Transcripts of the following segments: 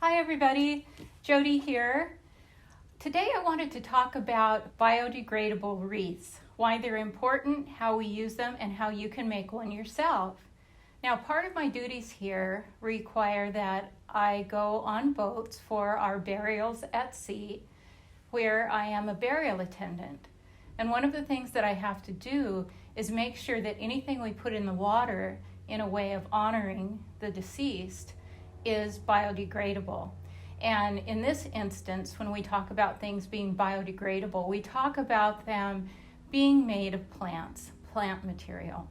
Hi everybody, Jody here. Today I wanted to talk about biodegradable wreaths, why they're important, how we use them, and how you can make one yourself. Now, part of my duties here require that I go on boats for our burials at sea, where I am a burial attendant. And one of the things that I have to do is make sure that anything we put in the water in a way of honoring the deceased is biodegradable. And in this instance, when we talk about things being biodegradable, we talk about them being made of plants, plant material.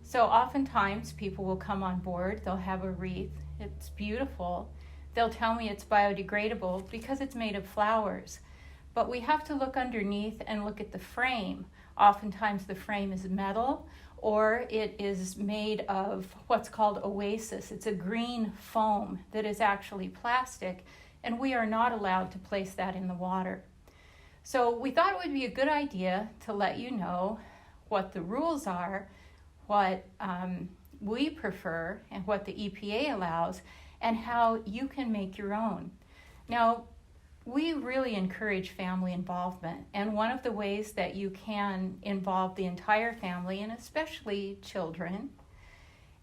So oftentimes people will come on board, they'll have a wreath, it's beautiful. They'll tell me it's biodegradable because it's made of flowers. But we have to look underneath and look at the frame. Oftentimes the frame is metal, or it is made of what's called oasis. It's a green foam that is actually plastic, and we are not allowed to place that in the water. So we thought it would be a good idea to let you know what the rules are, what we prefer, and what the EPA allows, and how you can make your own. Now, we really encourage family involvement, and one of the ways that you can involve the entire family, and especially children,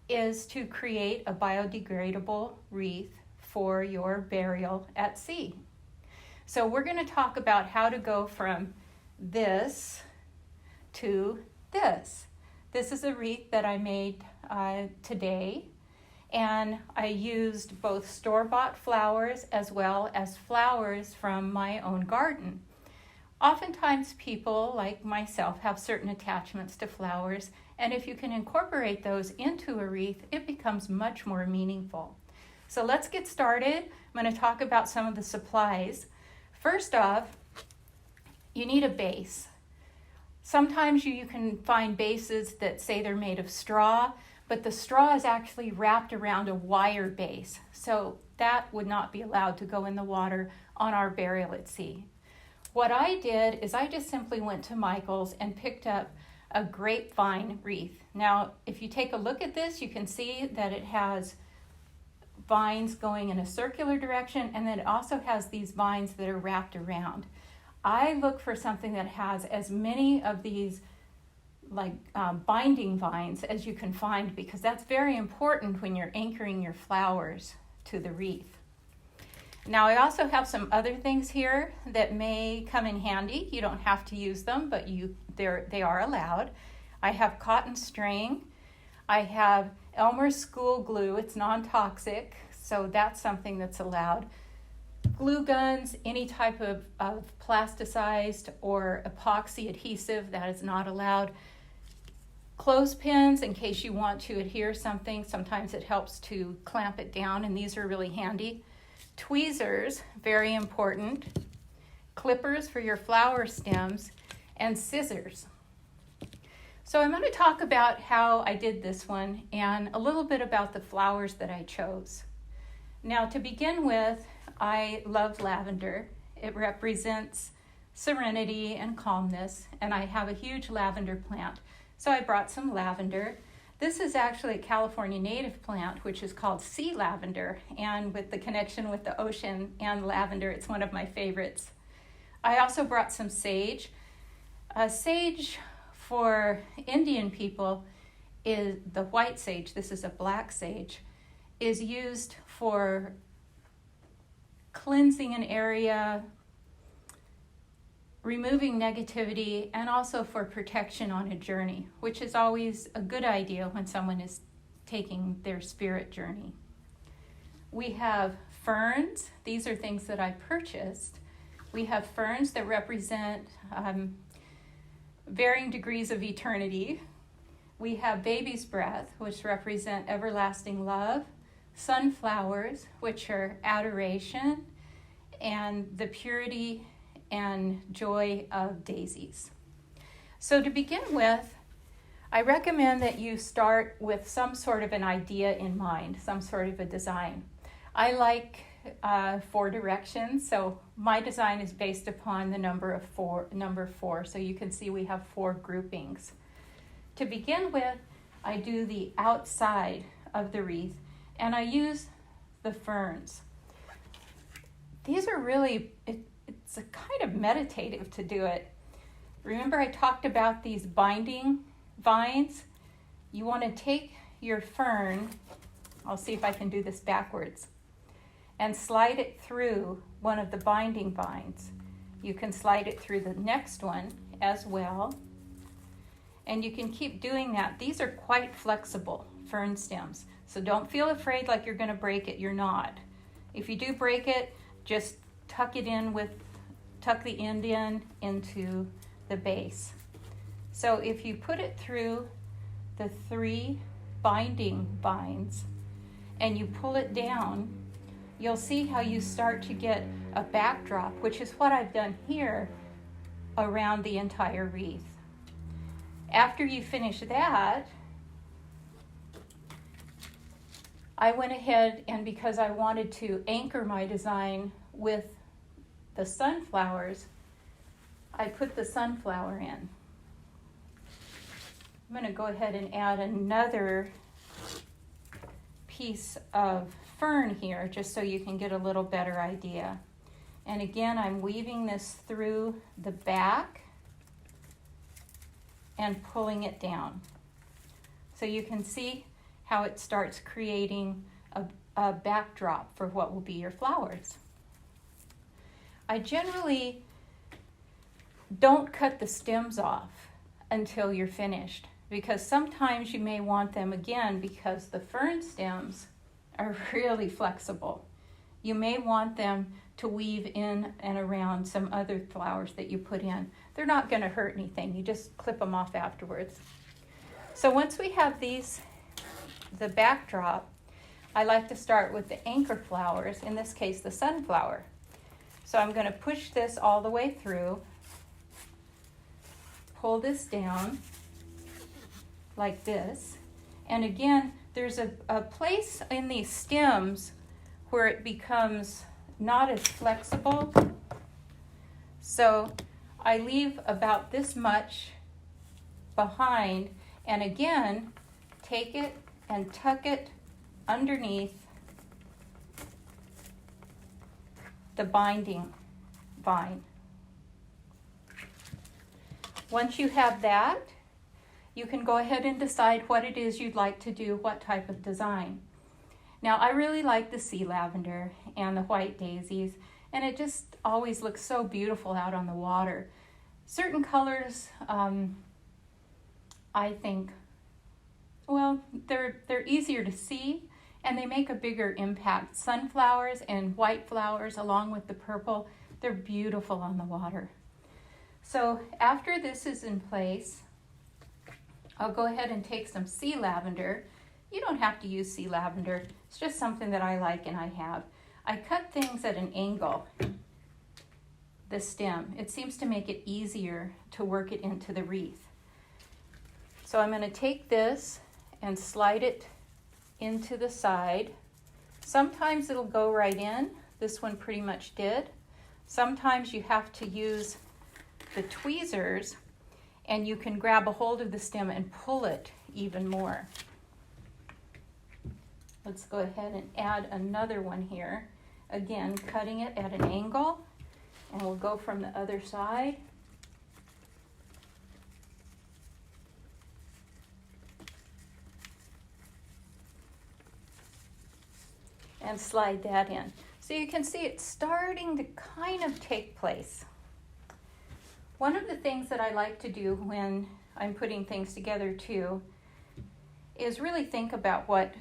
is to create a biodegradable wreath for your burial at sea. So we're going to talk about how to go from this to this. This is a wreath that I made today. And I used both store-bought flowers as well as flowers from my own garden. Oftentimes people, like myself, have certain attachments to flowers, and if you can incorporate those into a wreath, it becomes much more meaningful. So let's get started. I'm going to talk about some of the supplies. First off, you need a base. Sometimes you can find bases that say they're made of straw, but the straw is actually wrapped around a wire base, so that would not be allowed to go in the water on our burial at sea. What I did is I just simply went to Michael's and picked up a grapevine wreath. Now, if you take a look at this, you can see that it has vines going in a circular direction, and then it also has these vines that are wrapped around. I look for something that has as many of these binding vines as you can find, because that's very important when you're anchoring your flowers to the wreath. Now, I also have some other things here that may come in handy. You don't have to use them, but they are allowed. I have cotton string. I have Elmer's school glue. It's non-toxic, so that's something that's allowed. Glue guns, any type of plasticized or epoxy adhesive, that is not allowed. Clothespins, in case you want to adhere something. Sometimes it helps to clamp it down, and these are really handy. Tweezers, very important. Clippers for your flower stems, and scissors. So I'm going to talk about how I did this one and a little bit about the flowers that I chose. Now, to begin with, I love lavender. It represents serenity and calmness, and I have a huge lavender plant. So I brought some lavender. This is actually a California native plant, which is called sea lavender, and with the connection with the ocean and lavender, it's one of my favorites. I also brought some sage. Sage for Indian people is the white sage. This is a black sage, is used for cleansing an area, removing negativity, and also for protection on a journey, which is always a good idea when someone is taking their spirit journey. We have ferns. These are things that I purchased. We have ferns that represent varying degrees of eternity. We have baby's breath, which represent everlasting love. Sunflowers, which are adoration, and the purity and joy of daisies. So to begin with, I recommend that you start with some sort of an idea in mind, some sort of a design. I like 4 directions, so my design is based upon the number 4, so you can see we have 4 groupings. To begin with, I do the outside of the wreath, and I use the ferns. these are really, it's a kind of meditative to do it. Remember I talked about these binding vines? You want to take your fern, I'll see if I can do this backwards, and slide it through one of the binding vines. You can slide it through the next one as well. And you can keep doing that. These are quite flexible fern stems. So don't feel afraid like you're going to break it. You're not. If you do break it, just tuck the end in into the base. So if you put it through the 3 binding vines and you pull it down, you'll see how you start to get a backdrop, which is what I've done here around the entire wreath. After you finish that, I went ahead and because I wanted to anchor my design with the sunflowers, I put the sunflower in. I'm going to go ahead and add another piece of fern here just so you can get a little better idea. And again, I'm weaving this through the back and pulling it down. So you can see how it starts creating a backdrop for what will be your flowers. I generally don't cut the stems off until you're finished because sometimes you may want them again because the fern stems are really flexible. You may want them to weave in and around some other flowers that you put in. They're not going to hurt anything. You just clip them off afterwards. So once we have these, the backdrop, I like to start with the anchor flowers, in this case the sunflower. So I'm going to push this all the way through, pull this down like this, and again there's a place in these stems where it becomes not as flexible. So I leave about this much behind and again take it and tuck it underneath the binding vine. Once you have that, you can go ahead and decide what it is you'd like to do, what type of design. Now, I really like the sea lavender and the white daisies, and it just always looks so beautiful out on the water. Certain colors, I think, well, they're easier to see, and they make a bigger impact. Sunflowers and white flowers, along with the purple, they're beautiful on the water. So after this is in place, I'll go ahead and take some sea lavender. You don't have to use sea lavender. It's just something that I like and I have. I cut things at an angle, the stem. It seems to make it easier to work it into the wreath. So I'm going to take this and slide it into the side. Sometimes it'll go right in. This one pretty much did. Sometimes you have to use the tweezers and you can grab a hold of the stem and pull it even more. Let's go ahead and add another one here. Again, cutting it at an angle, and we'll go from the other side. And slide that in. So you can see it's starting to kind of take place. One of the things that I like to do when I'm putting things together too is really think about what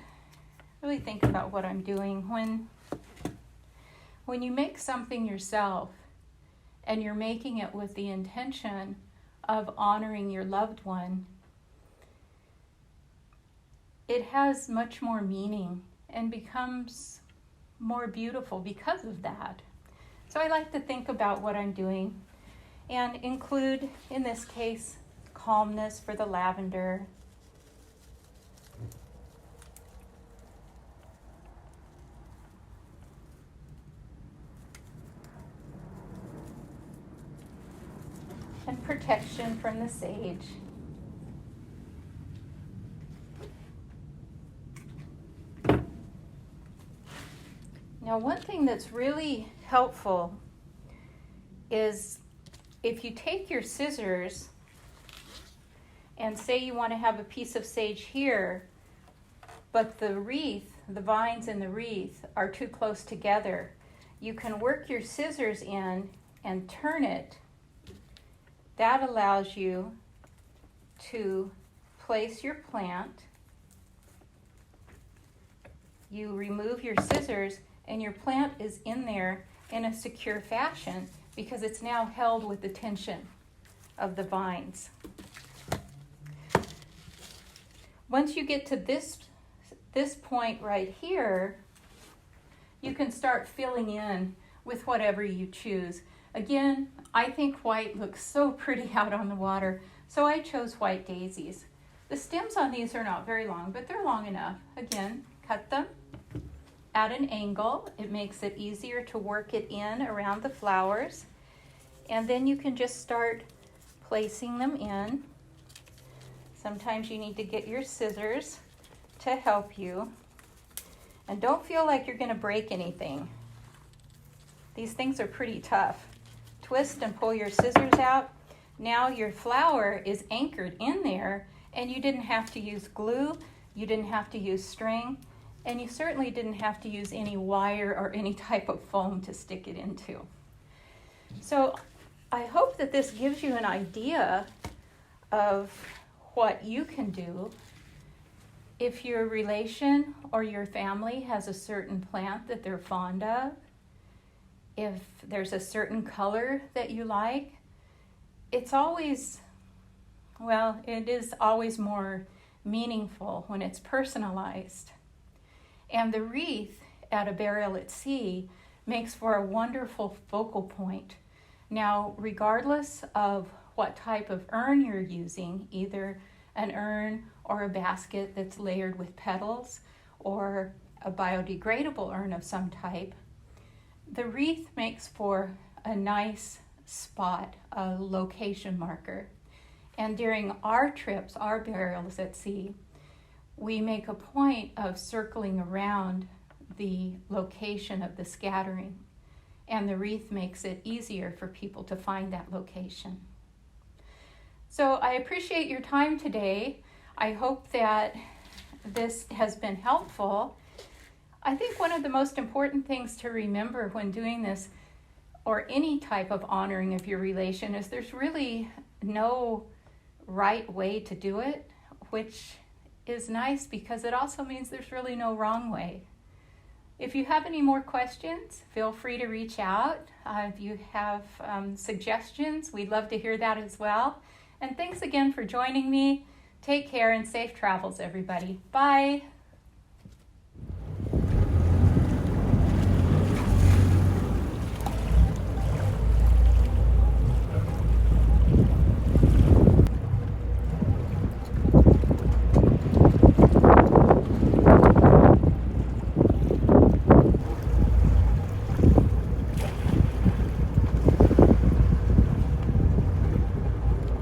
I'm doing. When you make something yourself and you're making it with the intention of honoring your loved one, it has much more meaning and becomes more beautiful because of that. So I like to think about what I'm doing and include, in this case, calmness for the lavender. And protection from the sage. Now, one thing that's really helpful is if you take your scissors and say you want to have a piece of sage here, but the wreath, the vines in the wreath are too close together, you can work your scissors in and turn it. That allows you to place your plant. You remove your scissors and your plant is in there in a secure fashion because it's now held with the tension of the vines. Once you get to this point right here, you can start filling in with whatever you choose. Again, I think white looks so pretty out on the water, so I chose white daisies. The stems on these are not very long, but they're long enough. Again, cut them at an angle. It makes it easier to work it in around the flowers. And then you can just start placing them in. Sometimes you need to get your scissors to help you. And don't feel like you're going to break anything. These things are pretty tough. Twist and pull your scissors out. Now your flower is anchored in there, and you didn't have to use glue, you didn't have to use string, and you certainly didn't have to use any wire or any type of foam to stick it into. So I hope that this gives you an idea of what you can do if your relation or your family has a certain plant that they're fond of, if there's a certain color that you like. It's always, well, it is always more meaningful when it's personalized. And the wreath at a burial at sea makes for a wonderful focal point. Now, regardless of what type of urn you're using, either an urn or a basket that's layered with petals or a biodegradable urn of some type, the wreath makes for a nice spot, a location marker. And during our trips, our burials at sea, we make a point of circling around the location of the scattering, and the wreath makes it easier for people to find that location. So I appreciate your time today. I hope that this has been helpful. I think one of the most important things to remember when doing this, or any type of honoring of your relation, is there's really no right way to do it, which is nice because it also means there's really no wrong way. If you have any more questions, feel free to reach out. If you have suggestions, we'd love to hear that as well. And thanks again for joining me. Take care and safe travels, everybody. Bye.